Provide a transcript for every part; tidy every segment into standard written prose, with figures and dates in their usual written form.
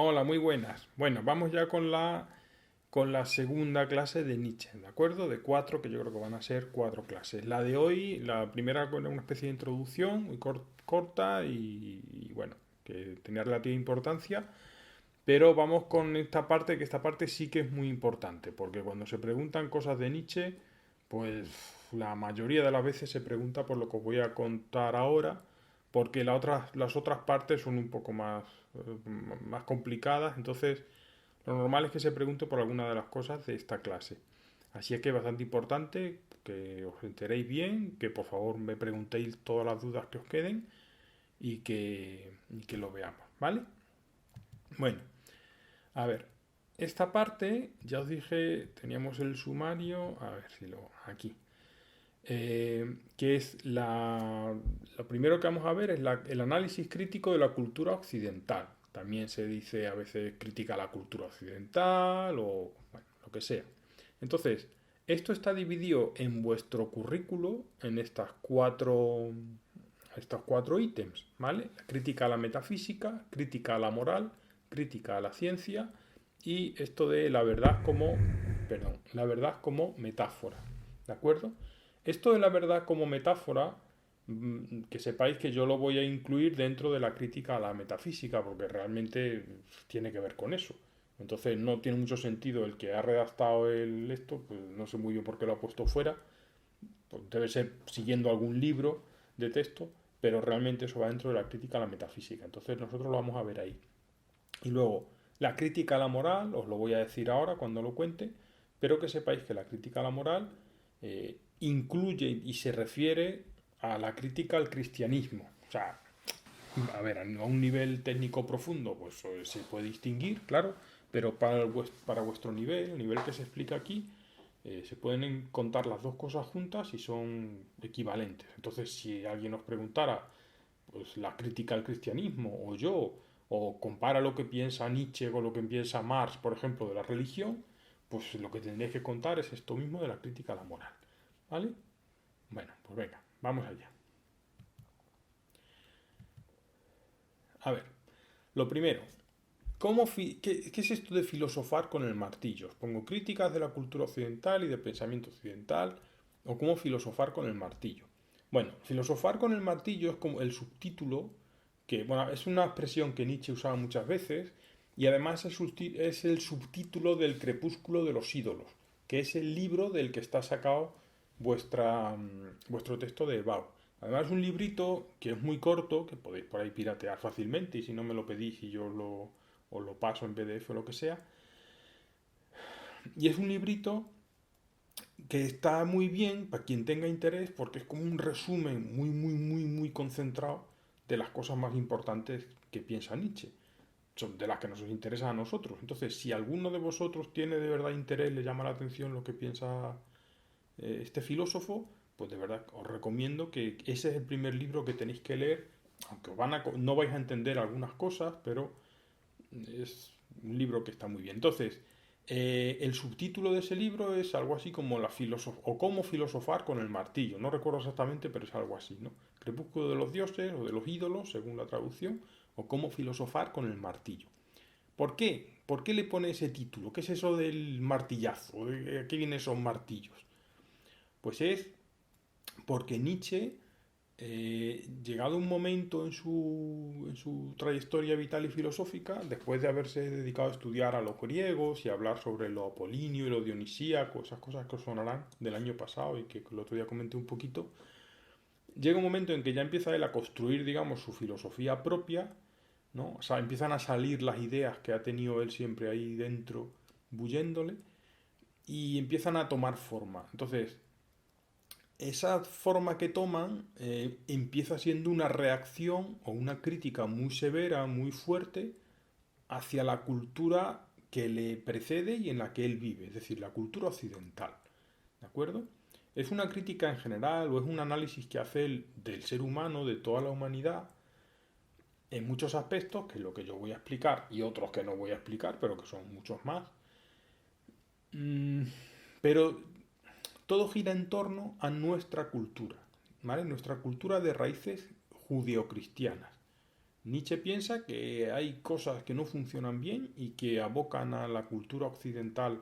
Hola, muy buenas. Bueno, vamos ya con la segunda clase de Nietzsche, ¿de acuerdo? De cuatro, que yo creo que van a ser cuatro clases. La de hoy, la primera con una especie de introducción muy corta y bueno, que tenía relativa importancia, pero vamos con esta parte, que esta parte sí que es muy importante, porque cuando se preguntan cosas de Nietzsche, pues la mayoría de las veces se pregunta por lo que os voy a contar ahora, porque las otras partes son un poco más complicadas, entonces lo normal es que se pregunte por alguna de las cosas de esta clase. Así es que es bastante importante que os enteréis bien, que por favor me preguntéis todas las dudas que os queden y que lo veamos, ¿vale? Bueno, a ver, esta parte, ya os dije, teníamos el sumario, a ver si lo... aquí. Que es lo primero que vamos a ver es el análisis crítico de la cultura occidental. También se dice a veces crítica a la cultura occidental o bueno, lo que sea. Entonces, esto está dividido en vuestro currículo en estos cuatro ítems, ¿vale? La crítica a la metafísica, crítica a la moral, crítica a la ciencia y esto de la verdad como metáfora, ¿de acuerdo? Esto de la verdad como metáfora, que sepáis que yo lo voy a incluir dentro de la crítica a la metafísica, porque realmente tiene que ver con eso. Entonces no tiene mucho sentido el que ha redactado esto, pues no sé muy bien por qué lo ha puesto fuera, pues debe ser siguiendo algún libro de texto, pero realmente eso va dentro de la crítica a la metafísica. Entonces nosotros lo vamos a ver ahí. Y luego, la crítica a la moral, os lo voy a decir ahora cuando lo cuente, pero que sepáis que la crítica a la moral incluye y se refiere a la crítica al cristianismo. O sea, a ver, a un nivel técnio profundo, pues se puede distinguir, claro, pero para vuestro nivel, el nivel que se explica aquí, se pueden contar las dos cosas juntas y son equivalentes. Entonces, si alguien os preguntara, pues la crítica al cristianismo, o yo, o compara lo que piensa Nietzsche con lo que piensa Marx, por ejemplo, de la religión, pues lo que tendréis que contar es esto mismo de la crítica a la moral. ¿Vale? Bueno, pues venga, vamos allá. A ver, lo primero, ¿qué es esto de filosofar con el martillo? Os pongo críticas de la cultura occidental y de pensamiento occidental, o cómo filosofar con el martillo. Bueno, filosofar con el martillo es como el subtítulo, que bueno, es una expresión que Nietzsche usaba muchas veces, y además es el subtítulo del Crepúsculo de los ídolos, que es el libro del que está sacado vuestro texto de Bau. Además es un librito que es muy corto, que podéis por ahí piratear fácilmente y si no me lo pedís y os lo paso en PDF o lo que sea. Y es un librito que está muy bien para quien tenga interés porque es como un resumen muy concentrado de las cosas más importantes que piensa Nietzsche. Son de las que nos interesa a nosotros. Entonces, si alguno de vosotros tiene de verdad interés, le llama la atención lo que piensa este filósofo, pues de verdad os recomiendo que ese es el primer libro que tenéis que leer, aunque no vais a entender algunas cosas, pero es un libro que está muy bien. Entonces, el subtítulo de ese libro es algo así como o cómo filosofar con el martillo. No recuerdo exactamente, pero es algo así, ¿no? Crepúsculo de los dioses o de los ídolos, según la traducción, o cómo filosofar con el martillo. ¿Por qué? ¿Por qué le pone ese título? ¿Qué es eso del martillazo? ¿De qué vienen esos martillos? Pues es porque Nietzsche, llegado un momento en su trayectoria vital y filosófica, después de haberse dedicado a estudiar a los griegos y a hablar sobre lo apolíneo y lo dionisíaco, esas cosas que os sonarán del año pasado y que el otro día comenté un poquito, llega un momento en que ya empieza él a construir, digamos, su filosofía propia, ¿no? O sea, empiezan a salir las ideas que ha tenido él siempre ahí dentro, bulléndole, y empiezan a tomar forma. Entonces, esa forma que toman empieza siendo una reacción o una crítica muy severa, muy fuerte hacia la cultura que le precede y en la que él vive, es decir, la cultura occidental. ¿De acuerdo? Es una crítica en general o es un análisis que hace él del ser humano, de toda la humanidad, en muchos aspectos, que es lo que yo voy a explicar y otros que no voy a explicar, pero que son muchos más. Mm, pero todo gira en torno a nuestra cultura, ¿vale? Nuestra cultura de raíces judeocristianas. Nietzsche piensa que hay cosas que no funcionan bien y que abocan a la cultura occidental,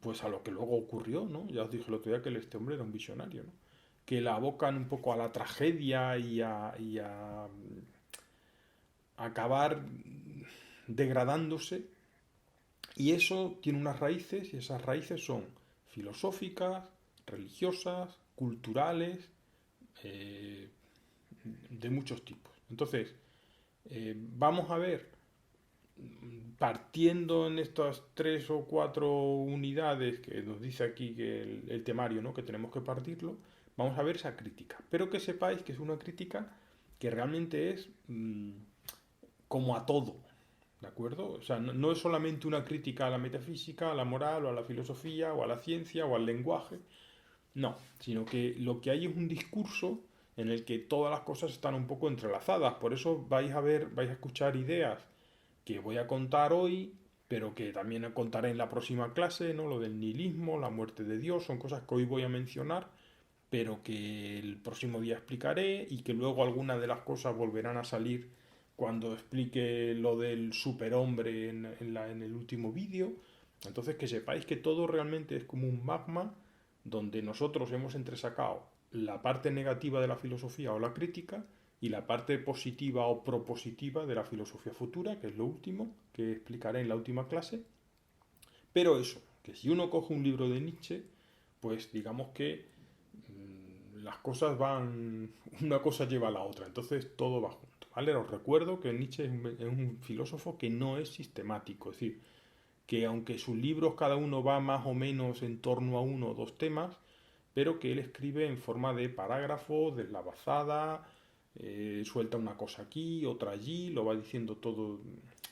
pues a lo que luego ocurrió, ¿no? Ya os dije el otro día que este hombre era un visionario, ¿no? Que la abocan un poco a la tragedia y a acabar degradándose. Y eso tiene unas raíces, y esas raíces son filosóficas, religiosas, culturales, eh, de muchos tipos. Entonces, vamos a ver, partiendo en estas 3 o 4 unidades que nos dice aquí que el temario, ¿no? Que tenemos que partirlo, vamos a ver esa crítica. Pero que sepáis que es una crítica que realmente es como a todo, ¿de acuerdo? O sea, no es solamente una crítica a la metafísica, a la moral, o a la filosofía, o a la ciencia, o al lenguaje, no, sino que lo que hay es un discurso en el que todas las cosas están un poco entrelazadas. Por eso vais a escuchar ideas que voy a contar hoy, pero que también contaré en la próxima clase, ¿no? Lo del nihilismo, la muerte de Dios, son cosas que hoy voy a mencionar, pero que el próximo día explicaré y que luego algunas de las cosas volverán a salir cuando explique lo del superhombre en el último vídeo. Entonces que sepáis que todo realmente es como un magma donde nosotros hemos entresacado la parte negativa de la filosofía o la crítica y la parte positiva o propositiva de la filosofía futura, que es lo último que explicaré en la última clase. Pero eso, que si uno coge un libro de Nietzsche, pues digamos que las cosas van, una cosa lleva a la otra, entonces todo va junto, ¿vale? Os recuerdo que Nietzsche es un filósofo que no es sistemático, es decir, que aunque sus libros cada uno va más o menos en torno a uno o dos temas, pero que él escribe en forma de parágrafos, deslavazada, suelta una cosa aquí, otra allí, lo va diciendo todo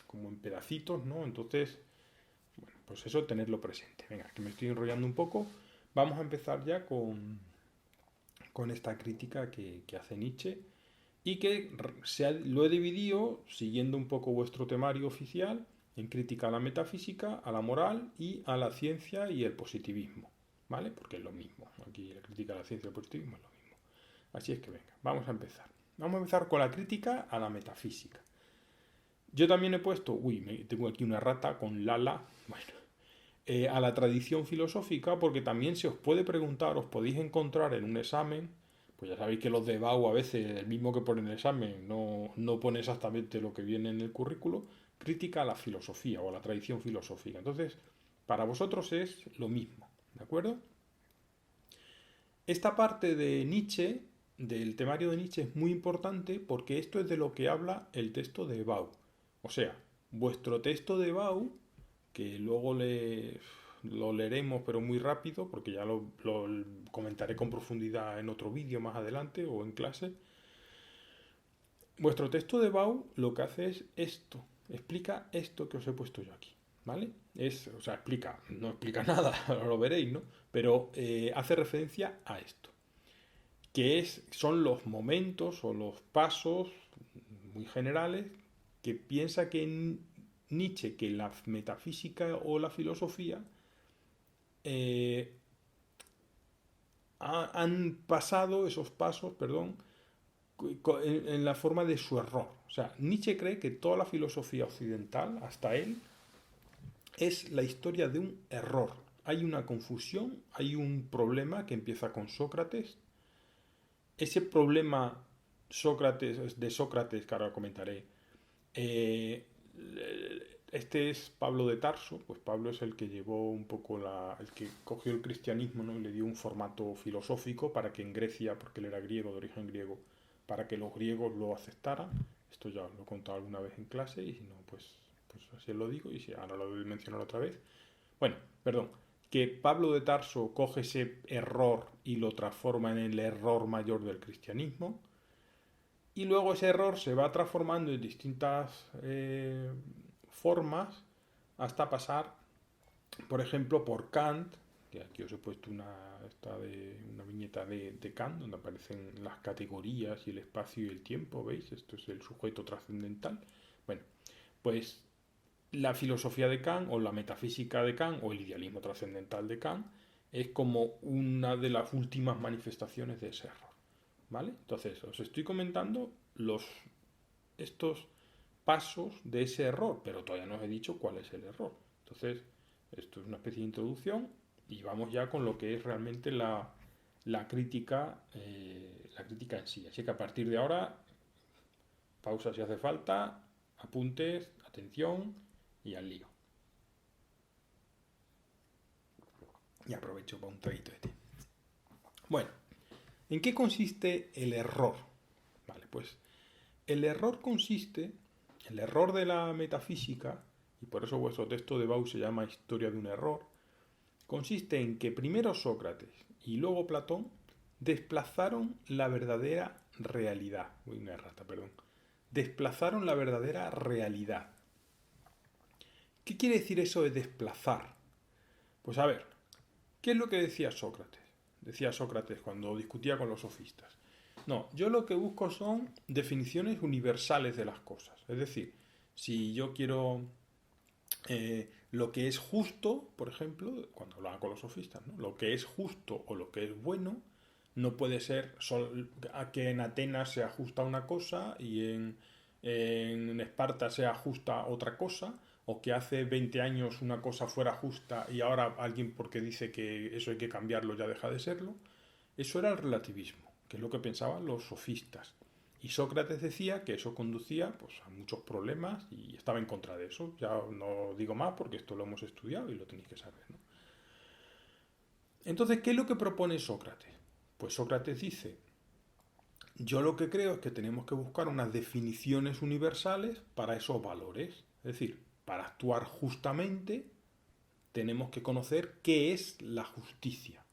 como en pedacitos, ¿no? Entonces, bueno, pues eso tenerlo presente. Venga, que me estoy enrollando un poco. Vamos a empezar ya con esta crítica que hace Nietzsche y que lo he dividido, siguiendo un poco vuestro temario oficial, en crítica a la metafísica, a la moral y a la ciencia y el positivismo, ¿vale? Porque es lo mismo, aquí la crítica a la ciencia y el positivismo es lo mismo. Así es que venga, vamos a empezar. Vamos a empezar con la crítica a la metafísica. Yo también he puesto, tengo aquí una rata con Lala, bueno, a la tradición filosófica, porque también se os puede preguntar, os podéis encontrar en un examen, pues ya sabéis que los de BAU a veces, el mismo que pone en el examen, no pone exactamente lo que viene en el currículo, crítica a la filosofía o a la tradición filosófica. Entonces, para vosotros es lo mismo, ¿de acuerdo? Esta parte de Nietzsche, del temario de Nietzsche, es muy importante porque esto es de lo que habla el texto de Bau. O sea, vuestro texto de Bau, que luego lo leeremos pero muy rápido, porque ya lo comentaré con profundidad en otro vídeo más adelante o en clase. Vuestro texto de Bau lo que hace es esto, explica esto que os he puesto yo aquí, ¿vale? O sea, no explica nada, lo veréis, ¿no? Pero hace referencia a esto, son los momentos o los pasos muy generales que piensa que Nietzsche, que la metafísica o la filosofía eh, han pasado esos pasos, perdón, en la forma de su error. O sea, Nietzsche cree que toda la filosofía occidental, hasta él, es la historia de un error. Hay una confusión, hay un problema que empieza con Sócrates. Ese problema de Sócrates, que ahora comentaré, eh, este es Pablo de Tarso, pues Pablo es el que llevó un poco el que cogió el cristianismo, ¿no? Y le dio un formato filosófico para que en Grecia, porque él era griego, de origen griego, para que los griegos lo aceptaran. Esto ya lo he contado alguna vez en clase y si no, pues así lo digo y si ahora lo voy a mencionar otra vez. Bueno, perdón, que Pablo de Tarso coge ese error y lo transforma en el error mayor del cristianismo y luego ese error se va transformando en distintas formas hasta pasar, por ejemplo, por Kant, que aquí os he puesto una viñeta de Kant, donde aparecen las categorías y el espacio y el tiempo, ¿veis? Esto es el sujeto trascendental. Bueno, pues la filosofía de Kant o la metafísica de Kant o el idealismo trascendental de Kant es como una de las últimas manifestaciones de ese error. ¿Vale? Entonces, os estoy comentando los estos pasos de ese error, pero todavía no os he dicho cuál es el error. Entonces, esto es una especie de introducción y vamos ya con lo que es realmente la crítica en sí. Así que a partir de ahora, pausa si hace falta, apuntes, atención y al lío. Y aprovecho para un traguito de té. Bueno, ¿en qué consiste el error? Vale, pues el error consiste, el error de la metafísica, y por eso vuestro texto de Bauer se llama Historia de un error, consiste en que primero Sócrates y luego Platón desplazaron la verdadera realidad. Uy, una errata, perdón. Desplazaron la verdadera realidad. ¿Qué quiere decir eso de desplazar? Pues a ver, ¿qué es lo que decía Sócrates? Decía Sócrates cuando discutía con los sofistas. No, yo lo que busco son definiciones universales de las cosas. Es decir, si yo quiero lo que es justo, por ejemplo, cuando hablaba con los sofistas, ¿no? Lo que es justo o lo que es bueno no puede ser a que en Atenas se ajusta una cosa y en Esparta se ajusta otra cosa, o que hace 20 años una cosa fuera justa y ahora alguien porque dice que eso hay que cambiarlo ya deja de serlo. Eso era el relativismo, que es lo que pensaban los sofistas. Y Sócrates decía que eso conducía pues, a muchos problemas y estaba en contra de eso. Ya no digo más porque esto lo hemos estudiado y lo tenéis que saber, ¿no? Entonces, ¿qué es lo que propone Sócrates? Pues Sócrates dice, yo lo que creo es que tenemos que buscar unas definiciones universales para esos valores. Es decir, para actuar justamente tenemos que conocer qué es la justicia.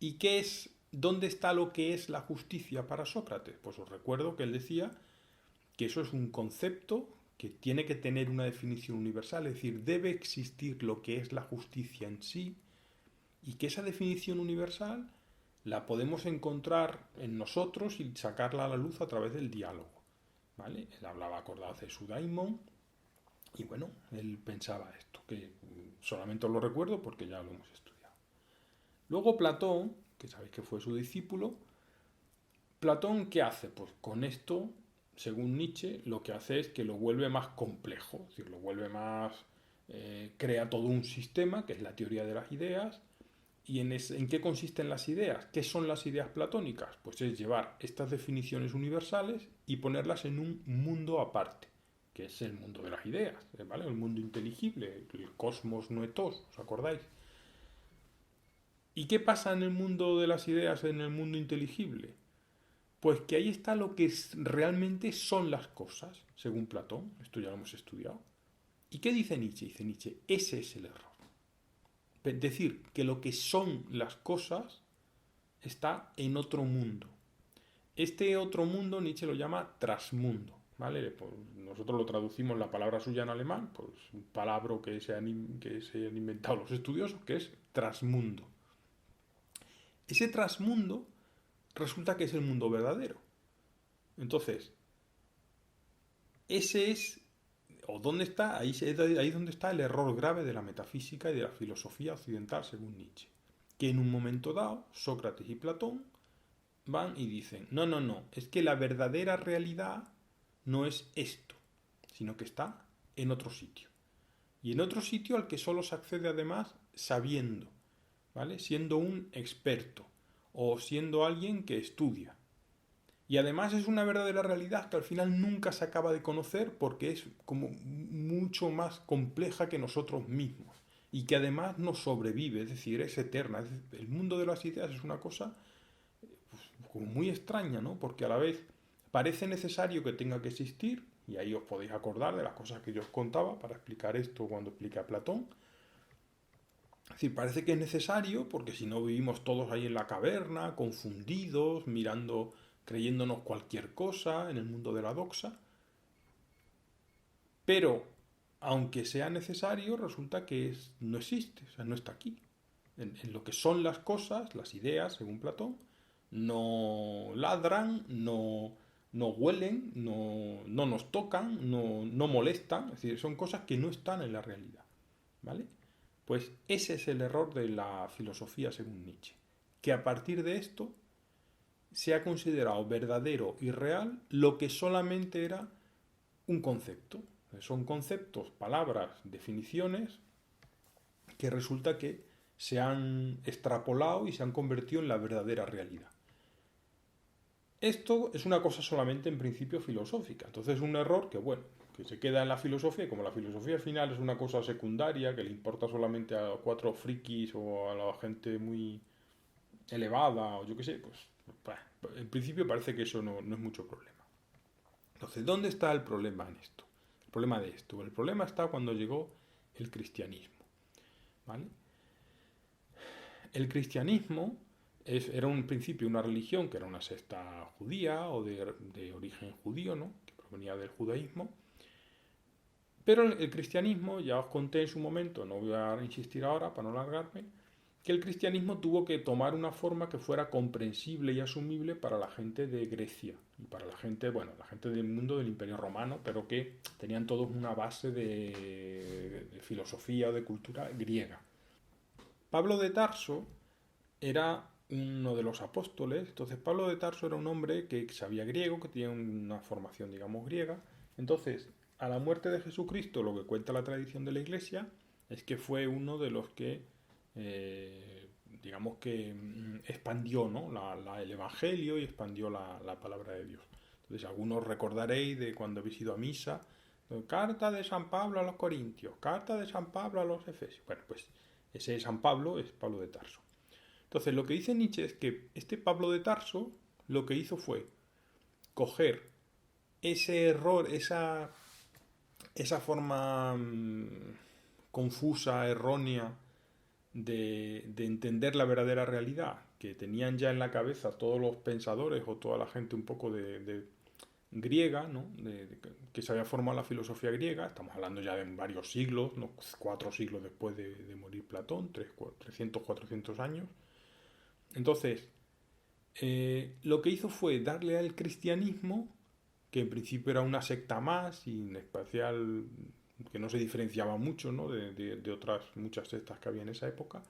¿Y qué es, dónde está lo que es la justicia para Sócrates? Pues os recuerdo que él decía que eso es un concepto que tiene que tener una definición universal, es decir, debe existir lo que es la justicia en sí y que esa definición universal la podemos encontrar en nosotros y sacarla a la luz a través del diálogo. ¿Vale? Él hablaba, acordado de su daimon y bueno, él pensaba esto, que solamente os lo recuerdo porque ya lo hemos estudiado. Luego Platón, que sabéis que fue su discípulo, Platón, ¿qué hace? Pues con esto, según Nietzsche, lo que hace es que lo vuelve más complejo, es decir, lo vuelve más, crea todo un sistema, que es la teoría de las ideas. ¿Y en qué consisten las ideas? ¿Qué son las ideas platónicas? Pues es llevar estas definiciones universales y ponerlas en un mundo aparte, que es el mundo de las ideas, ¿vale? El mundo inteligible, el cosmos noetos, ¿os acordáis? ¿Y qué pasa en el mundo de las ideas, en el mundo inteligible? Pues que ahí está lo que realmente son las cosas, según Platón, esto ya lo hemos estudiado. ¿Y qué dice Nietzsche? Dice Nietzsche, ese es el error. Es decir, que lo que son las cosas está en otro mundo. Este otro mundo Nietzsche lo llama trasmundo, ¿vale? Pues nosotros lo traducimos la palabra suya en alemán, pues un palabra que se han inventado los estudiosos, que es trasmundo. Ese trasmundo resulta que es el mundo verdadero. Entonces, ese es, o dónde está, ahí es donde está el error grave de la metafísica y de la filosofía occidental según Nietzsche. Que en un momento dado, Sócrates y Platón van y dicen, no, no, no, es que la verdadera realidad no es esto, sino que está en otro sitio. Y en otro sitio al que solo se accede además sabiendo, ¿vale? Siendo un experto o siendo alguien que estudia. Y además es una verdadera realidad que al final nunca se acaba de conocer porque es como mucho más compleja que nosotros mismos y que además nos sobrevive, es decir, es eterna. El mundo de las ideas es una cosa pues, como muy extraña, ¿no? Porque a la vez parece necesario que tenga que existir, y ahí os podéis acordar de las cosas que yo os contaba para explicar esto cuando expliqué a Platón. Es decir, parece que es necesario porque si no vivimos todos ahí en la caverna, confundidos, mirando, creyéndonos cualquier cosa en el mundo de la doxa. Pero, aunque sea necesario, resulta que no existe, o sea, no está aquí. En lo que son las cosas, las ideas, según Platón, no ladran, no huelen, no nos tocan, no molestan, es decir, son cosas que no están en la realidad. ¿Vale? Pues ese es el error de la filosofía según Nietzsche, que a partir de esto se ha considerado verdadero y real lo que solamente era un concepto. Son conceptos, palabras, definiciones que resulta que se han extrapolado y se han convertido en la verdadera realidad. Esto es una cosa solamente en principio filosófica. Entonces es un error que, bueno, que se queda en la filosofía y como la filosofía al final es una cosa secundaria que le importa solamente a 4 frikis o a la gente muy elevada o yo qué sé, pues en principio parece que eso no es mucho problema. Entonces, ¿dónde está el problema en esto? El problema de esto. El problema está cuando llegó el cristianismo. ¿Vale? El cristianismo era un principio una religión que era una secta judía o de origen judío, ¿no? Que provenía del judaísmo. Pero el cristianismo, ya os conté en su momento, no voy a insistir ahora para no alargarme, que el cristianismo tuvo que tomar una forma que fuera comprensible y asumible para la gente de Grecia y para la gente, bueno, la gente del mundo del Imperio Romano, pero que tenían todos una base de filosofía o de cultura griega. Pablo de Tarso era uno de los apóstoles, entonces Pablo de Tarso era un hombre que sabía griego, que tenía una formación, digamos, griega. Entonces, a la muerte de Jesucristo, lo que cuenta la tradición de la Iglesia es que fue uno de los que, digamos que expandió, ¿no? el Evangelio y expandió la palabra de Dios. Entonces, algunos recordaréis de cuando habéis ido a misa, carta de San Pablo a los Corintios, carta de San Pablo a los Efesios. Bueno, pues ese San Pablo es Pablo de Tarso. Entonces, lo que dice Nietzsche es que este Pablo de Tarso lo que hizo fue coger ese error, esa forma confusa, errónea de entender la verdadera realidad que tenían ya en la cabeza todos los pensadores o toda la gente un poco de griega, ¿no? Que se había formado la filosofía griega, estamos hablando ya de varios siglos, ¿no? 4 siglos después de morir Platón, 300, 400 años. Entonces, lo que hizo fue darle al cristianismo, que en principio era una secta más y en especial que no se diferenciaba mucho, ¿no? de otras muchas sectas que había en esa época,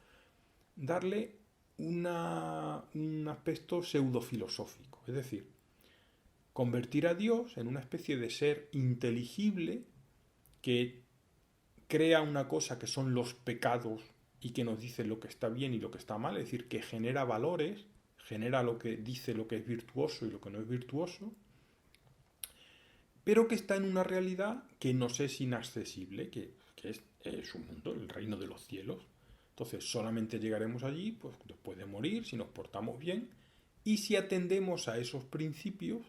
darle un aspecto pseudofilosófico, es decir, convertir a Dios en una especie de ser inteligible que crea una cosa que son los pecados y que nos dice lo que está bien y lo que está mal, es decir, que genera valores, genera lo que dice lo que es virtuoso y lo que no es virtuoso, pero que está en una realidad que nos es inaccesible, que es su mundo, el reino de los cielos. Entonces solamente llegaremos allí pues, después de morir, si nos portamos bien y si atendemos a esos principios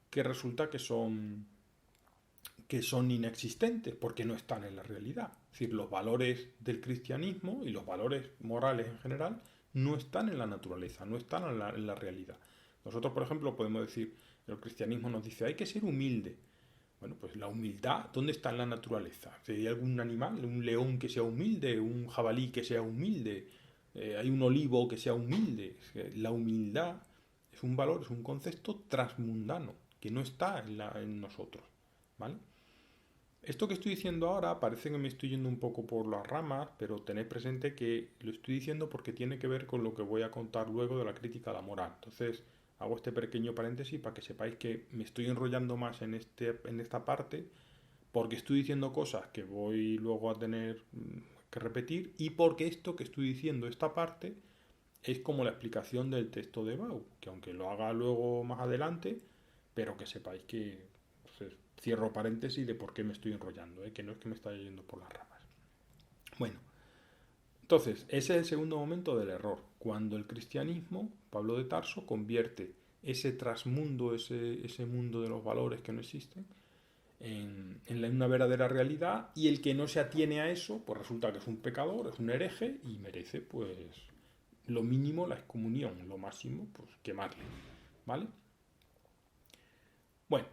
que resulta que son inexistentes porque no están en la realidad. Es decir, los valores del cristianismo y los valores morales en general no están en la naturaleza, no están en la realidad. Nosotros, por ejemplo, podemos decir, el cristianismo nos dice, hay que ser humilde. Bueno, pues la humildad, ¿dónde está en la naturaleza? ¿Hay algún animal, un león que sea humilde, un jabalí que sea humilde? ¿Hay un olivo que sea humilde? La humildad es un valor, es un concepto transmundano que no está en nosotros, ¿vale? Esto que estoy diciendo ahora parece que me estoy yendo un poco por las ramas, pero tened presente que lo estoy diciendo porque tiene que ver con lo que voy a contar luego de la crítica a la moral. Entonces, hago este pequeño paréntesis para que sepáis que me estoy enrollando más en esta parte porque estoy diciendo cosas que voy luego a tener que repetir y porque esto que estoy diciendo, esta parte, es como la explicación del texto de Bau, que aunque lo haga luego más adelante, pero que sepáis que pues, cierro paréntesis de por qué me estoy enrollando, que no es que me esté yendo por las ramas. Bueno, entonces, ese es el segundo momento del error, cuando el cristianismo, Pablo de Tarso, convierte ese trasmundo, ese mundo de los valores que no existen, en una verdadera realidad y el que no se atiene a eso, pues resulta que es un pecador, es un hereje y merece, pues, lo mínimo, la excomunión, lo máximo, pues, quemarle, ¿vale? Bueno,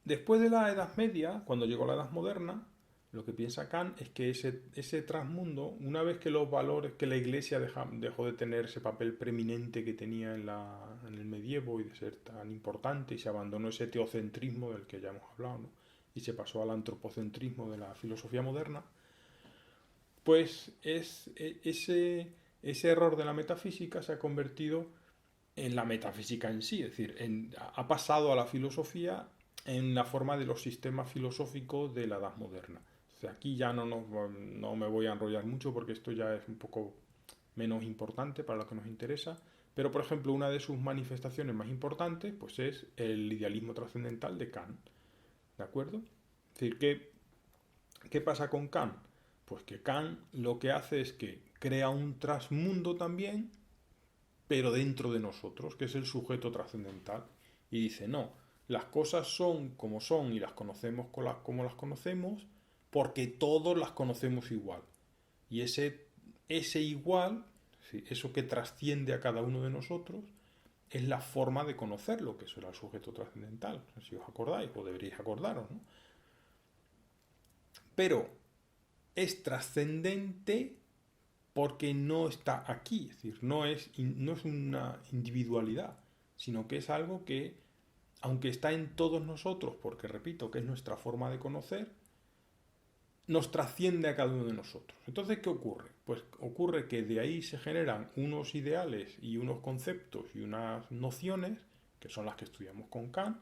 después de la Edad Media, cuando llegó la Edad Moderna, lo que piensa Kant es que ese transmundo, una vez que los valores, que la Iglesia dejó de tener ese papel preeminente que tenía en el medievo y de ser tan importante y se abandonó ese teocentrismo del que ya hemos hablado, ¿no? Y se pasó al antropocentrismo de la filosofía moderna, pues ese error de la metafísica se ha convertido en la metafísica en sí, es decir, ha pasado a la filosofía en la forma de los sistemas filosóficos de la Edad Moderna. O sea, aquí ya no me voy a enrollar mucho porque esto ya es un poco menos importante para lo que nos interesa, pero por ejemplo una de sus manifestaciones más importantes pues es el idealismo trascendental de Kant, ¿de acuerdo? Es decir, ¿qué pasa con Kant? Pues que Kant lo que hace es que crea un trasmundo también, pero dentro de nosotros, que es el sujeto trascendental, y dice, no, las cosas son y las conocemos como las conocemos, porque todos las conocemos igual. Y ese igual, sí, eso que trasciende a cada uno de nosotros, es la forma de conocerlo, que eso era el sujeto trascendental, si os acordáis, o deberíais acordaros, ¿no? Pero es trascendente porque no está aquí, es decir, no es una individualidad, sino que es algo que, aunque está en todos nosotros, porque repito que es nuestra forma de conocer, nos trasciende a cada uno de nosotros. Entonces, ¿qué ocurre? Pues ocurre que de ahí se generan unos ideales y unos conceptos y unas nociones, que son las que estudiamos con Kant,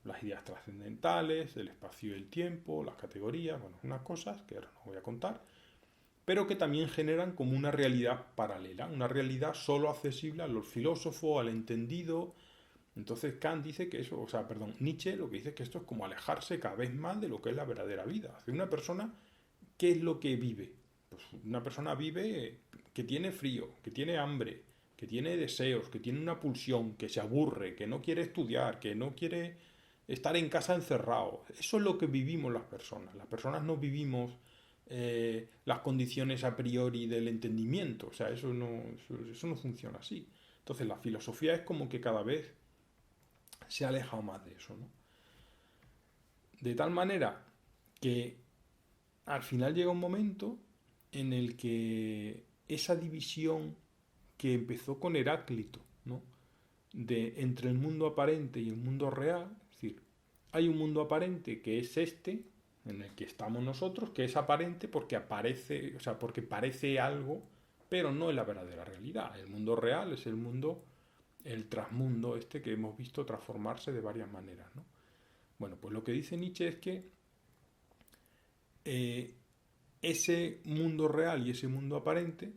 las ideas trascendentales, el espacio y el tiempo, las categorías, bueno, unas cosas que ahora no voy a contar, pero que también generan como una realidad paralela, una realidad solo accesible a los filósofos, al entendido. Entonces Kant dice que eso, o sea, perdón, Nietzsche lo que dice es que esto es como alejarse cada vez más de lo que es la verdadera vida. De una persona, ¿qué es lo que vive? Pues una persona vive que tiene frío, que tiene hambre, que tiene deseos, que tiene una pulsión, que se aburre, que no quiere estudiar, que no quiere estar en casa encerrado. Eso es lo que vivimos las personas. Las personas no vivimos las condiciones a priori del entendimiento. O sea, eso no funciona así. Entonces la filosofía es como que cada vez se ha alejado más de eso, ¿no? De tal manera que al final llega un momento en el que esa división que empezó con Heráclito, ¿no? De entre el mundo aparente y el mundo real, es decir, hay un mundo aparente que es este, en el que estamos nosotros, que es aparente porque aparece, o sea, porque parece algo, pero no es la verdadera realidad. El mundo real es el mundo, el trasmundo este que hemos visto transformarse de varias maneras, ¿no? Bueno, pues lo que dice Nietzsche es que eh, ese mundo real y ese mundo aparente,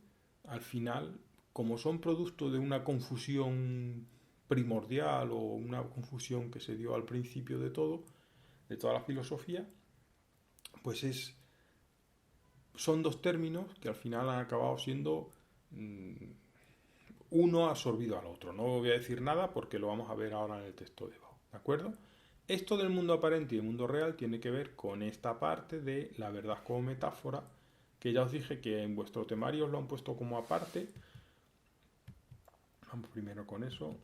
al final, como son producto de una confusión primordial o una confusión que se dio al principio de todo, de toda la filosofía, pues son dos términos que al final han acabado siendo uno absorbido al otro. No voy a decir nada porque lo vamos a ver ahora en el texto de Bao, ¿de acuerdo? Esto del mundo aparente y el mundo real tiene que ver con esta parte de la verdad como metáfora, que ya os dije que en vuestro temario os lo han puesto como aparte. Vamos primero con eso,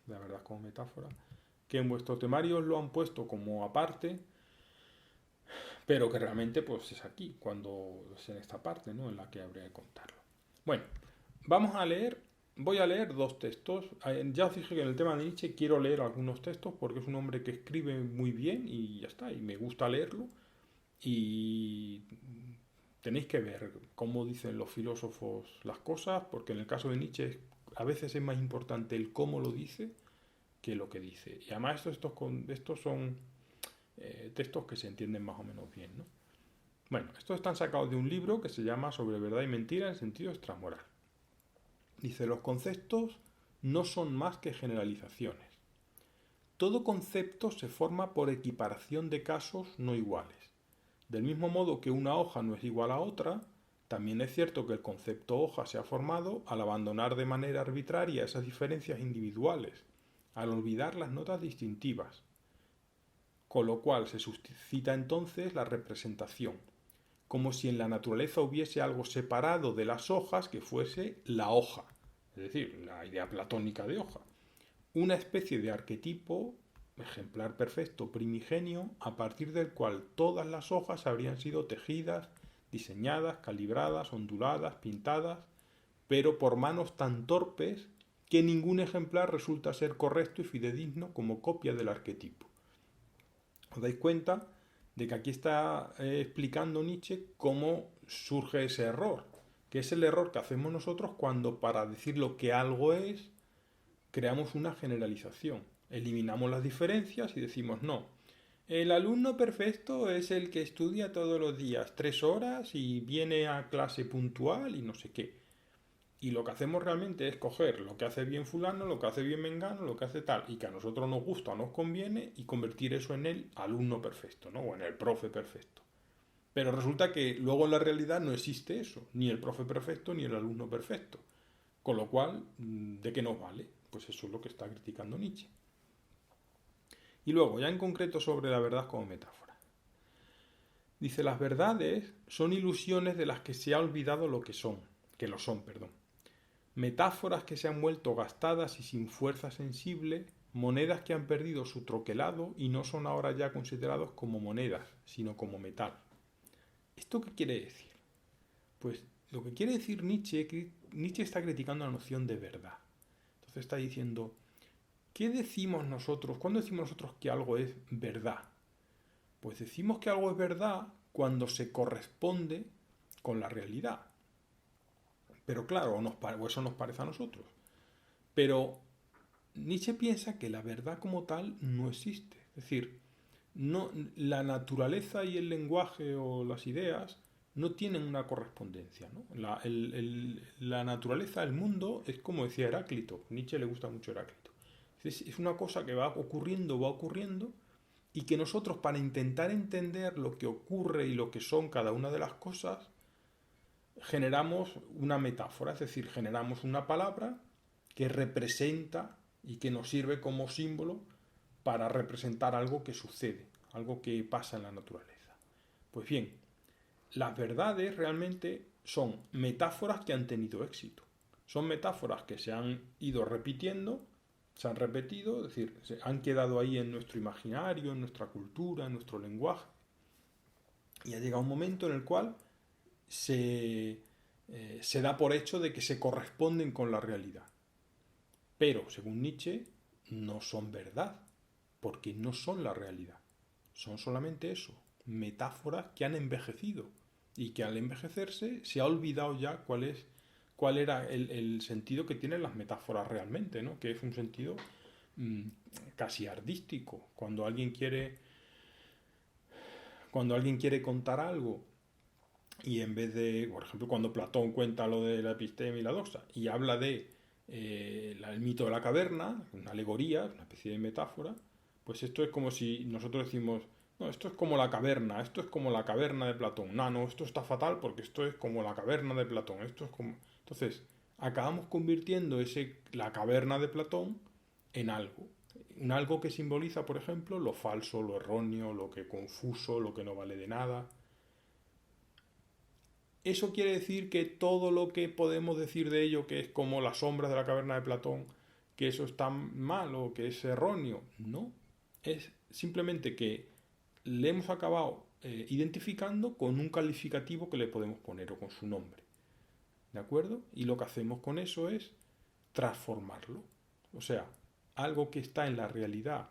la verdad como metáfora, que en vuestro temario os lo han puesto como aparte, pero que realmente pues es aquí, cuando es en esta parte, ¿no? En la que habría que contarlo. Bueno, voy a leer dos textos. Ya os dije que en el tema de Nietzsche quiero leer algunos textos porque es un hombre que escribe muy bien y ya está, y me gusta leerlo. Y tenéis que ver cómo dicen los filósofos las cosas, porque en el caso de Nietzsche a veces es más importante el cómo lo dice que lo que dice. Y además estos son textos que se entienden más o menos bien, ¿no? Bueno, estos están sacados de un libro que se llama Sobre verdad y mentira en sentido extramoral. Dice, los conceptos no son más que generalizaciones. Todo concepto se forma por equiparación de casos no iguales. Del mismo modo que una hoja no es igual a otra, también es cierto que el concepto hoja se ha formado al abandonar de manera arbitraria esas diferencias individuales, al olvidar las notas distintivas, con lo cual se suscita entonces la representación, como si en la naturaleza hubiese algo separado de las hojas que fuese la hoja, es decir, la idea platónica de hoja, una especie de arquetipo, ejemplar perfecto, primigenio, a partir del cual todas las hojas habrían sido tejidas, diseñadas, calibradas, onduladas, pintadas, pero por manos tan torpes que ningún ejemplar resulta ser correcto y fidedigno como copia del arquetipo. ¿Os dais cuenta de que aquí está explicando Nietzsche cómo surge ese error? Que es el error que hacemos nosotros cuando para decir lo que algo es, creamos una generalización. Eliminamos las diferencias y decimos no. El alumno perfecto es el que estudia todos los días 3 horas y viene a clase puntual y no sé qué. Y lo que hacemos realmente es coger lo que hace bien fulano, lo que hace bien mengano, lo que hace tal, y que a nosotros nos gusta o nos conviene, y convertir eso en el alumno perfecto, ¿no? O en el profe perfecto. Pero resulta que luego en la realidad no existe eso, ni el profe perfecto ni el alumno perfecto. Con lo cual, ¿de qué nos vale? Pues eso es lo que está criticando Nietzsche. Y luego, ya en concreto sobre la verdad como metáfora. Dice, las verdades son ilusiones de las que se ha olvidado lo que lo son, perdón. Metáforas que se han vuelto gastadas y sin fuerza sensible, monedas que han perdido su troquelado y no son ahora ya considerados como monedas, sino como metal. ¿Esto qué quiere decir? Pues lo que quiere decir Nietzsche está criticando la noción de verdad. Entonces está diciendo, ¿qué decimos nosotros? ¿Cuándo decimos nosotros que algo es verdad? Pues decimos que algo es verdad cuando se corresponde con la realidad. Pero claro, o eso nos parece a nosotros. Pero Nietzsche piensa que la verdad como tal no existe. Es decir, no, la naturaleza y el lenguaje o las ideas no tienen una correspondencia, ¿no? La naturaleza, el mundo, es como decía Heráclito. Nietzsche le gusta mucho Heráclito. Es una cosa que va ocurriendo, y que nosotros, para intentar entender lo que ocurre y lo que son cada una de las cosas, generamos una metáfora, es decir, generamos una palabra que representa y que nos sirve como símbolo para representar algo que sucede, algo que pasa en la naturaleza. Pues bien, las verdades realmente son metáforas que han tenido éxito. Son metáforas que se han ido repitiendo, se han repetido, es decir, se han quedado ahí en nuestro imaginario, en nuestra cultura, en nuestro lenguaje. Y ha llegado un momento en el cual se, se da por hecho de que se corresponden con la realidad. Pero, según Nietzsche, no son verdad, porque no son la realidad. Son solamente eso, metáforas que han envejecido y que al envejecerse se ha olvidado ya cuál era el sentido que tienen las metáforas realmente, ¿no? Que es un sentido mmm, casi artístico. Cuando alguien quiere contar algo y en vez de, por ejemplo, cuando Platón cuenta lo de la episteme y la doxa y habla de el mito de la caverna, una alegoría, una especie de metáfora, pues esto es como si nosotros decimos, no, esto es como la caverna, esto es como la caverna de Platón. No, no, esto está fatal porque esto es como la caverna de Platón, esto es como... Entonces, acabamos convirtiendo la caverna de Platón en algo. Un algo que simboliza, por ejemplo, lo falso, lo erróneo, lo que confuso, lo que no vale de nada. ¿Eso quiere decir que todo lo que podemos decir de ello, que es como las sombras de la caverna de Platón, que eso está mal o que es erróneo? No. Es simplemente que le hemos acabado identificando con un calificativo que le podemos poner o con su nombre. ¿De acuerdo? Y lo que hacemos con eso es transformarlo. O sea, algo que está en la realidad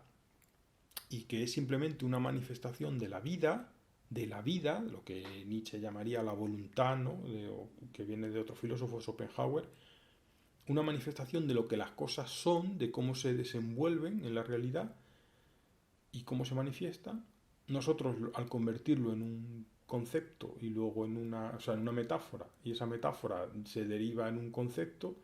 y que es simplemente una manifestación de la vida, lo que Nietzsche llamaría la voluntad, ¿no? Que viene de otro filósofo, Schopenhauer, una manifestación de lo que las cosas son, de cómo se desenvuelven en la realidad y cómo se manifiestan. Nosotros, al convertirlo en un concepto y luego en una metáfora, y esa metáfora se deriva en un concepto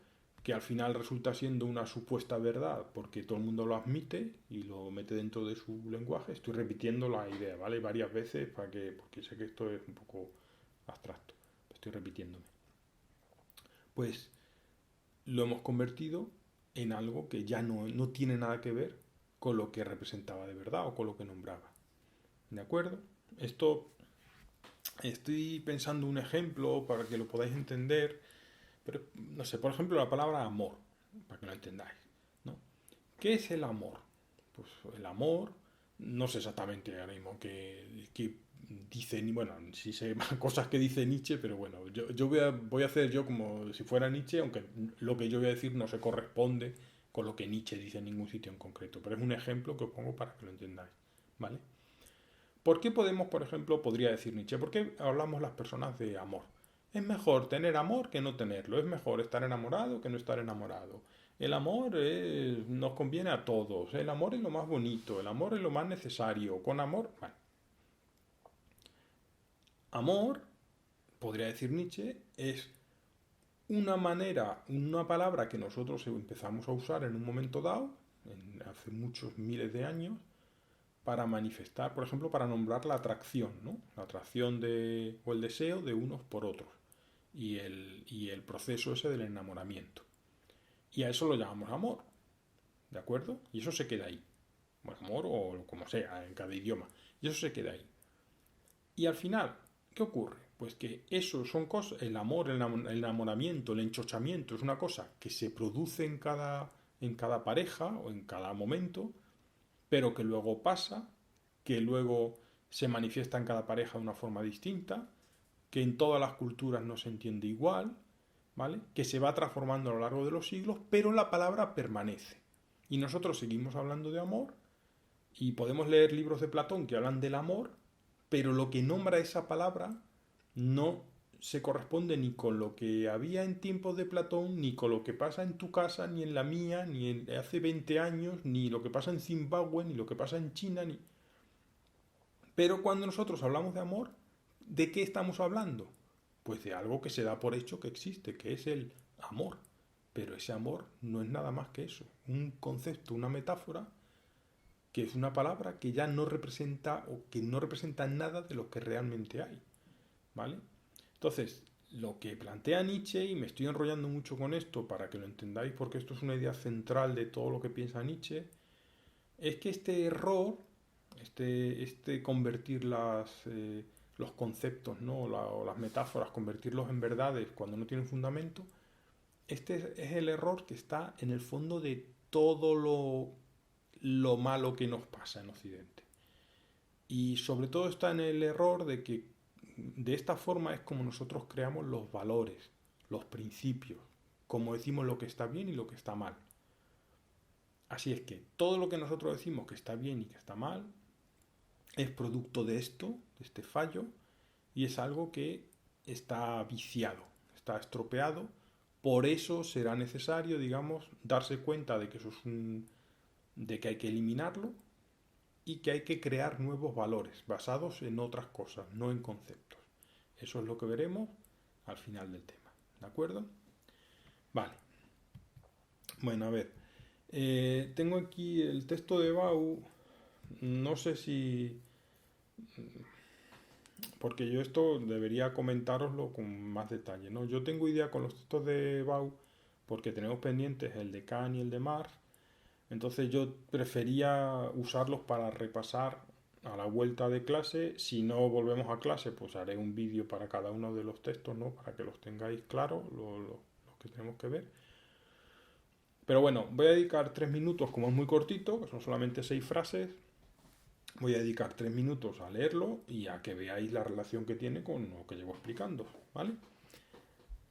que al final resulta siendo una supuesta verdad porque todo el mundo lo admite y lo mete dentro de su lenguaje. Estoy repitiendo la idea, ¿vale? Varias veces porque sé que esto es un poco abstracto. Estoy repitiéndome. Pues lo hemos convertido en algo que ya no tiene nada que ver con lo que representaba de verdad o con lo que nombraba. ¿De acuerdo? Esto estoy pensando un ejemplo para que lo podáis entender, pero no sé, por ejemplo la palabra amor, para que lo entendáis, ¿no? ¿Qué es el amor? Pues el amor, no sé exactamente ahora mismo qué dice, bueno, sí sé cosas que dice Nietzsche, pero bueno, yo voy a hacer yo como si fuera Nietzsche, aunque lo que yo voy a decir no se corresponde con lo que Nietzsche dice en ningún sitio en concreto, pero es un ejemplo que os pongo para que lo entendáis, ¿vale? ¿Por qué podría decir Nietzsche, por qué hablamos las personas de amor? Es mejor tener amor que no tenerlo, es mejor estar enamorado que no estar enamorado. El amor nos conviene a todos, el amor es lo más bonito, el amor es lo más necesario, con amor, bueno, amor, podría decir Nietzsche, es una manera, una palabra que nosotros empezamos a usar en un momento dado, hace muchos miles de años, para manifestar, por ejemplo, para nombrar la atracción, ¿no? La atracción o el deseo de unos por otros y el proceso ese del enamoramiento. Y a eso lo llamamos amor, ¿de acuerdo? Y eso se queda ahí. Bueno, amor o como sea, en cada idioma. Y eso se queda ahí. Y al final, ¿qué ocurre? Pues que eso son cosas, el amor, el enamoramiento, el enchochamiento, es una cosa que se produce en cada pareja o en cada momento, pero que luego pasa, que luego se manifiesta en cada pareja de una forma distinta, que en todas las culturas no se entiende igual, ¿vale? Que se va transformando a lo largo de los siglos, pero la palabra permanece. Y nosotros seguimos hablando de amor y podemos leer libros de Platón que hablan del amor, pero lo que nombra esa palabra no se corresponde ni con lo que había en tiempos de Platón, ni con lo que pasa en tu casa, ni en la mía, ni en hace 20 años, ni lo que pasa en Zimbabue, ni lo que pasa en China, ni... Pero cuando nosotros hablamos de amor, ¿de qué estamos hablando? Pues de algo que se da por hecho que existe, que es el amor. Pero ese amor no es nada más que eso, un concepto, una metáfora, que es una palabra que ya no representa o que no representa nada de lo que realmente hay, ¿vale? Entonces, lo que plantea Nietzsche, y me estoy enrollando mucho con esto para que lo entendáis porque esto es una idea central de todo lo que piensa Nietzsche, es que este error, este convertir los conceptos, ¿no? O las metáforas, convertirlos en verdades cuando no tienen fundamento, este es el error que está en el fondo de todo lo malo que nos pasa en Occidente. Y sobre todo está en el error de que de esta forma es como nosotros creamos los valores, los principios, como decimos lo que está bien y lo que está mal. Así es que todo lo que nosotros decimos que está bien y que está mal es producto de esto, de este fallo, y es algo que está viciado, está estropeado. Por eso será necesario, digamos, darse cuenta de que eso es de que hay que eliminarlo y que hay que crear nuevos valores basados en otras cosas, no en conceptos. Eso es lo que veremos al final del tema. ¿De acuerdo? Vale. Bueno, a ver. Tengo aquí el texto de Bau. No sé si... Porque yo esto debería comentároslo con más detalle, ¿no? Yo tengo idea con los textos de Bau porque tenemos pendientes el de Kant y el de Marx. Entonces yo prefería usarlos para repasar a la vuelta de clase. Si no volvemos a clase, pues haré un vídeo para cada uno de los textos, ¿no? Para que los tengáis claros, lo que tenemos que ver. Pero bueno, voy a dedicar 3 minutos, como es muy cortito, que son solamente 6 frases. Voy a dedicar 3 minutos a leerlo y a que veáis la relación que tiene con lo que llevo explicando, ¿vale?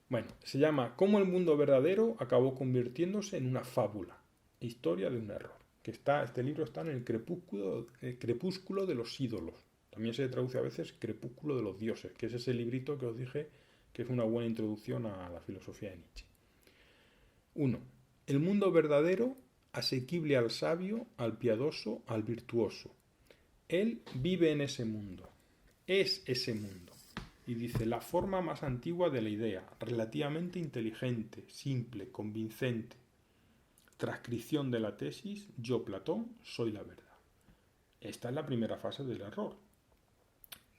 Bueno, se llama Cómo el mundo verdadero acabó convirtiéndose en una fábula, historia de un error. Este libro está en el crepúsculo de los ídolos. También se traduce a veces crepúsculo de los dioses, que es ese librito que os dije que es una buena introducción a la filosofía de Nietzsche. 1. El mundo verdadero, asequible al sabio, al piadoso, al virtuoso. Él vive en ese mundo, es ese mundo. Y dice, la forma más antigua de la idea, relativamente inteligente, simple, convincente. Transcripción de la tesis, yo, Platón, soy la verdad. Esta es la primera fase del error.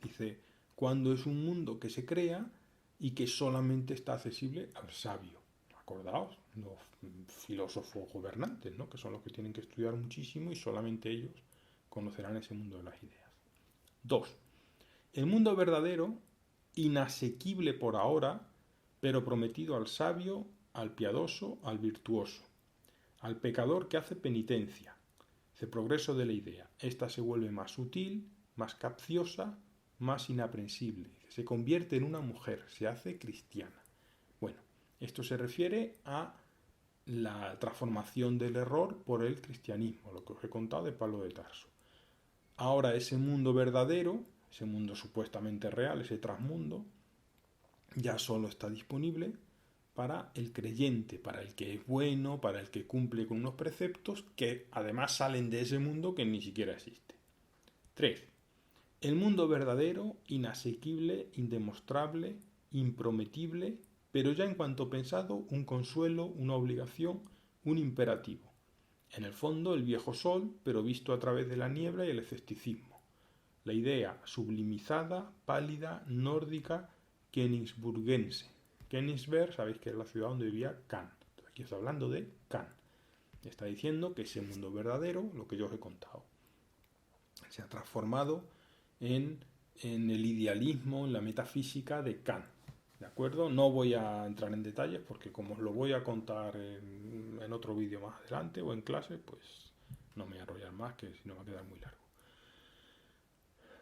Dice, cuando es un mundo que se crea y que solamente está accesible al sabio. Acordaos, los filósofos gobernantes, ¿no? Que son los que tienen que estudiar muchísimo y solamente ellos conocerán ese mundo de las ideas. 2. El mundo verdadero, inasequible por ahora, pero prometido al sabio, al piadoso, al virtuoso, al pecador que hace penitencia. Hace progreso de la idea. Esta se vuelve más sutil, más capciosa, más inaprensible. Se convierte en una mujer, se hace cristiana. Bueno, esto se refiere a la transformación del error por el cristianismo, lo que os he contado de Pablo de Tarso. Ahora ese mundo verdadero, ese mundo supuestamente real, ese transmundo, ya solo está disponible para el creyente, para el que es bueno, para el que cumple con unos preceptos que además salen de ese mundo que ni siquiera existe. 3. El mundo verdadero, inasequible, indemostrable, imprometible, pero ya en cuanto pensado, un consuelo, una obligación, un imperativo. En el fondo, el viejo sol, pero visto a través de la niebla y el escepticismo. La idea sublimizada, pálida, nórdica, königsburgense. Königsberg, sabéis que es la ciudad donde vivía Kant. Aquí está hablando de Kant. Está diciendo que ese mundo verdadero, lo que yo os he contado, se ha transformado en el idealismo, en la metafísica de Kant. ¿De acuerdo? No voy a entrar en detalles porque como os lo voy a contar en otro vídeo más adelante o en clase, pues no me voy a enrollar más, que si no va a quedar muy largo.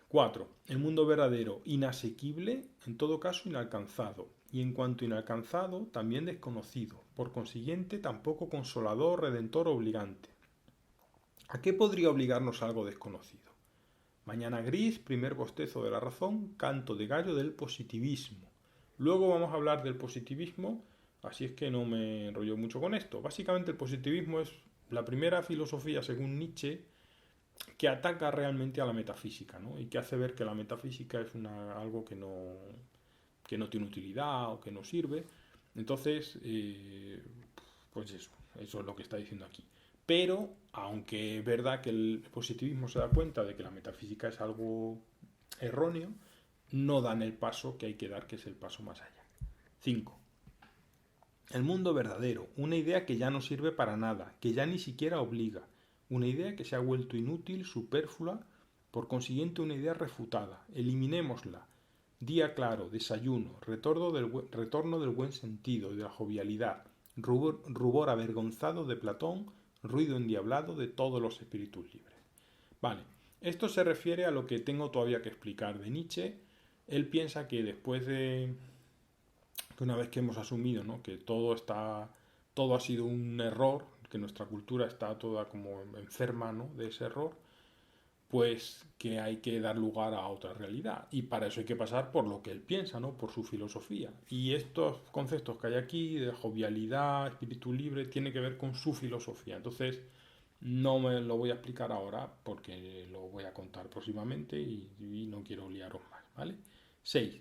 4. El mundo verdadero, inasequible, en todo caso inalcanzado, y en cuanto inalcanzado, también desconocido, por consiguiente tampoco consolador, redentor, obligante. ¿A qué podría obligarnos algo desconocido? Mañana gris, primer bostezo de la razón, canto de gallo del positivismo. Luego vamos a hablar del positivismo, así es que no me enrollo mucho con esto. Básicamente el positivismo es la primera filosofía, según Nietzsche, que ataca realmente a la metafísica, ¿no? Y que hace ver que la metafísica es algo que no tiene utilidad o que no sirve. Entonces, pues eso es lo que está diciendo aquí. Pero, aunque es verdad que el positivismo se da cuenta de que la metafísica es algo erróneo, no dan el paso que hay que dar, que es el paso más allá. 5. El mundo verdadero, una idea que ya no sirve para nada, que ya ni siquiera obliga, una idea que se ha vuelto inútil, superflua, por consiguiente una idea refutada. Eliminémosla. Día claro, desayuno, retorno del buen sentido, de la jovialidad, rubor avergonzado de Platón, ruido endiablado de todos los espíritus libres. Vale, esto se refiere a lo que tengo todavía que explicar de Nietzsche. Él piensa que después de que una vez que hemos asumido, ¿no?, que todo ha sido un error, que nuestra cultura está toda como enferma, ¿no?, de ese error, pues que hay que dar lugar a otra realidad. Y para eso hay que pasar por lo que él piensa, ¿no?, por su filosofía. Y estos conceptos que hay aquí, de jovialidad, espíritu libre, tiene que ver con su filosofía. Entonces, no me lo voy a explicar ahora porque lo voy a contar próximamente y no quiero liaros más, ¿vale? 6.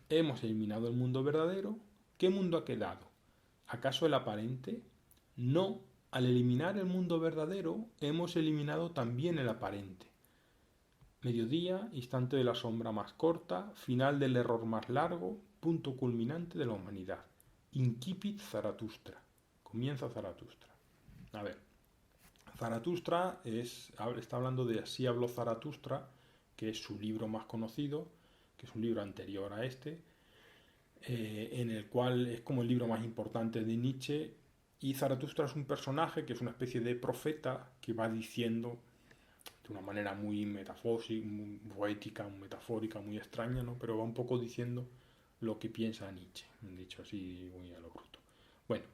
Hemos eliminado el mundo verdadero. ¿Qué mundo ha quedado? ¿Acaso el aparente? No. Al eliminar el mundo verdadero, hemos eliminado también el aparente. Mediodía, instante de la sombra más corta, final del error más largo, punto culminante de la humanidad. Incipit Zaratustra. Comienza Zaratustra. A ver, Zaratustra está hablando de Así habló Zaratustra, que es su libro más conocido, que es un libro anterior a este, en el cual es como el libro más importante de Nietzsche. Y Zaratustra es un personaje que es una especie de profeta que va diciendo de una manera muy metafórica, muy poética, muy metafórica, muy extraña, ¿no?, pero va un poco diciendo lo que piensa Nietzsche, dicho así muy a lo bruto. Bueno,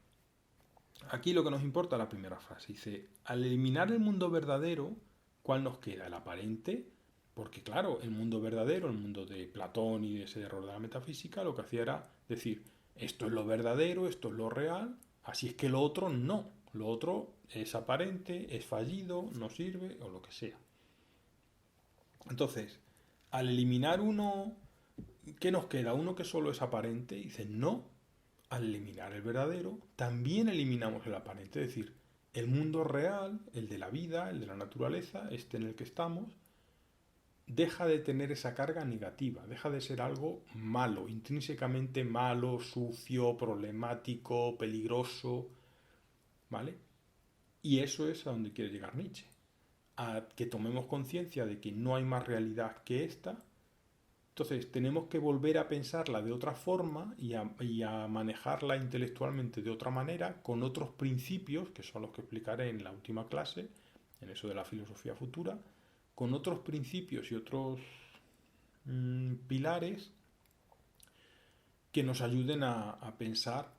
aquí lo que nos importa es la primera frase. Dice, al eliminar el mundo verdadero, ¿cuál nos queda? El aparente. Porque claro, el mundo verdadero, el mundo de Platón y de ese error de la metafísica, lo que hacía era decir, esto es lo verdadero, esto es lo real, así es que lo otro no. Lo otro es aparente, es fallido, no sirve o lo que sea. Entonces, al eliminar uno, ¿qué nos queda? Uno que solo es aparente. Dice, no, al eliminar el verdadero, también eliminamos el aparente. Es decir, el mundo real, el de la vida, el de la naturaleza, este en el que estamos, deja de tener esa carga negativa, deja de ser algo malo, intrínsecamente malo, sucio, problemático, peligroso, ¿vale? Y eso es a donde quiere llegar Nietzsche, a que tomemos conciencia de que no hay más realidad que esta. Entonces tenemos que volver a pensarla de otra forma y a manejarla intelectualmente de otra manera, con otros principios, que son los que explicaré en la última clase, en eso de la filosofía futura, con otros principios y otros pilares que nos ayuden a pensar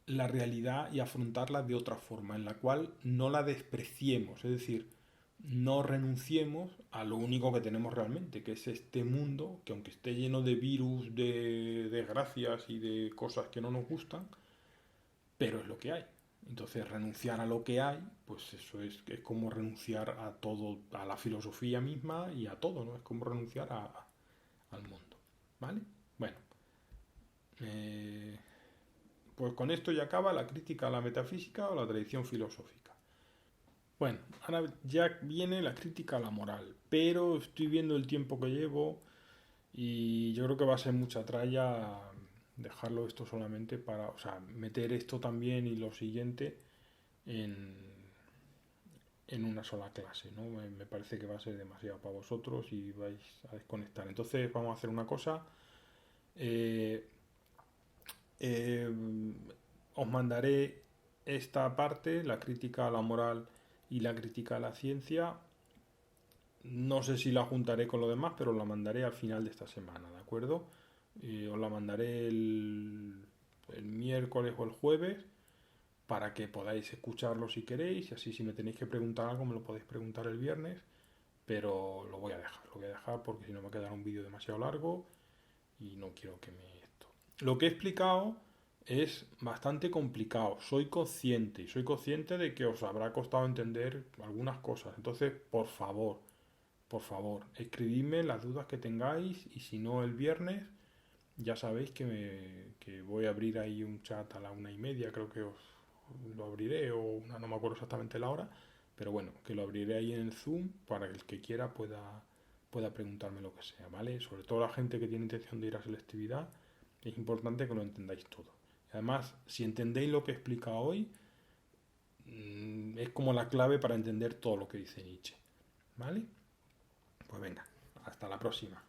la realidad y afrontarla de otra forma, en la cual no la despreciemos, es decir, no renunciemos a lo único que tenemos realmente, que es este mundo, que aunque esté lleno de virus, de desgracias y de cosas que no nos gustan, pero es lo que hay. Entonces renunciar a lo que hay, pues eso es como renunciar a todo, a la filosofía misma y a todo, ¿no? Es como renunciar al mundo, ¿vale? Bueno, eh, pues con esto ya acaba la crítica a la metafísica o la tradición filosófica. Bueno, ahora ya viene la crítica a la moral, pero estoy viendo el tiempo que llevo y yo creo que va a ser mucha tralla dejarlo esto solamente para, o sea, meter esto también y lo siguiente en, en una sola clase, ¿no? Me parece que va a ser demasiado para vosotros y vais a desconectar. Entonces vamos a hacer una cosa. eh, eh, Os mandaré esta parte, la crítica a la moral y la crítica a la ciencia. No sé si la juntaré con lo demás, pero la mandaré al final de esta semana, ¿de acuerdo? Os la mandaré el miércoles o el jueves para que podáis escucharlo si queréis y así si me tenéis que preguntar algo me lo podéis preguntar el viernes, pero lo voy a dejar porque si no me quedará un vídeo demasiado largo y no quiero que me esto. Lo que he explicado es bastante complicado, soy consciente de que os habrá costado entender algunas cosas, entonces por favor, escribidme las dudas que tengáis y si no el viernes ya sabéis que voy a abrir ahí un chat a la 1:30, creo que os lo abriré, o una, no me acuerdo exactamente la hora, pero bueno, que lo abriré ahí en el Zoom para que el que quiera pueda preguntarme lo que sea, ¿vale? Sobre todo la gente que tiene intención de ir a selectividad, es importante que lo entendáis todo. Además, si entendéis lo que he explicado hoy, es como la clave para entender todo lo que dice Nietzsche, ¿vale? Pues venga, hasta la próxima.